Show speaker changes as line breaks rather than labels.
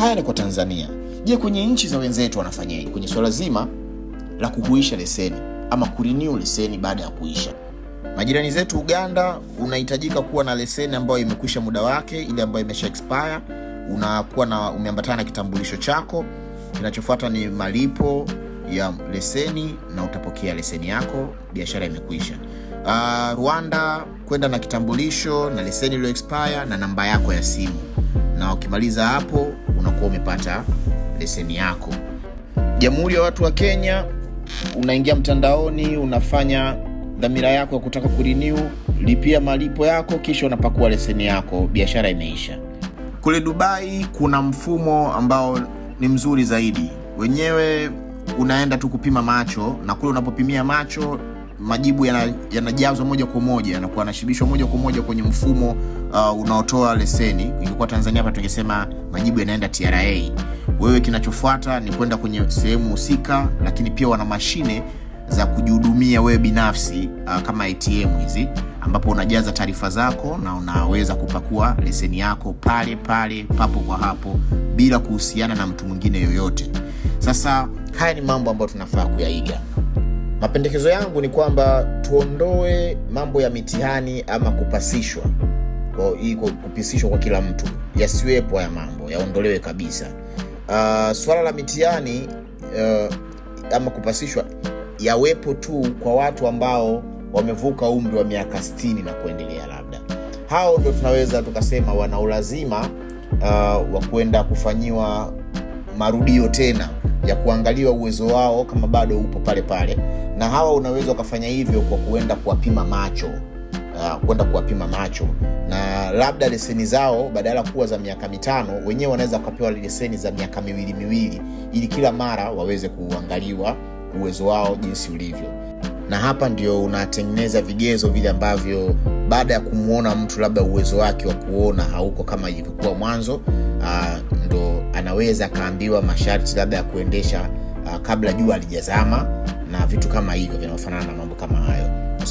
Haya ni kwa Tanzania. Je, kwenye nchi za wenzetu wanafanyaje kwenye swala zima la kuhuisha leseni ama kurenew leseni baada ya kuisha? Majirani zetu Uganda, unahitajika kuwa na leseni ambayo imekwisha muda wake, ile ambayo imesha expire. Unakuwa na umeambatana na kitambulisho chako. Kinachofuata ni malipo ya leseni na utapokea leseni yako, biashara imekwisha. Rwanda, kwenda na kitambulisho na leseni iliyo expire na namba yako ya simu, na ukimaliza hapo unakuwa umepata leseni yako. Jamhuri ya watu wa Kenya, unaingia mtandaoni, unafanya dhamira yako ya kutaka kurenew, lipia malipo yako, kisha unapakua leseni yako, biashara imeisha. Kule Dubai kuna mfumo ambao ni mzuri zaidi. Wenyewe unaenda tu kupima macho, na kule unapopimia macho majibu yanajazwa moja kwa moja, na kuwa nashibishwa moja kwa moja kwenye mfumo unaotoa leseni. Ingekuwa Tanzania hapa tungesema majibu yanaenda TRA. Wewe kinachofuata ni kwenda kwenye sehemu husika, lakini pia wana mashine za kujihudumia wewe binafsi kama ATM hizi, ambapo unajaza taarifa zako na unaweza kupakua leseni yako pale papo kwa hapo bila kuhusiana na mtu mwingine yoyote. Sasa haya ni mambo ambayo tunafaa kuyaiga. Mapendekezo yangu ni kwamba tuondoe mambo ya mitihani ama kupasishwa. Kupisishwa kwa kila mtu, yasiwepo haya mambo, yaondolewe kabisa. Swala la mitihani ama kupasishwa yawepo tu kwa watu ambao wamevuka umri wa miaka 60 na kuendelea. Labda hao ndio tunaweza tukasema wana ulazima wa kwenda kufanyiwa marudio tena ya kuangaliwa uwezo wao kama bado upo pale. Na hawa unaweza ukafanya hivyo kwa kuenda kuwapima macho, na labda leseni zao badala kuwa za miaka 5, wenyewe wanaweza kupewa leseni za miaka miwili ili kila mara waweze kuangaliwa uwezo wao jinsi ulivyo. Na hapa ndio unatengeneza vigezo vile ambavyo baada ya kumuona mtu labda uwezo wake wa kuona hauko kama ilivyokuwa mwanzo, ndo anaweza kaambiwa masharti labda ya kuendesha kabla jua halijazama na vitu kama hivyo vinavyofanana na mambo kama hayo.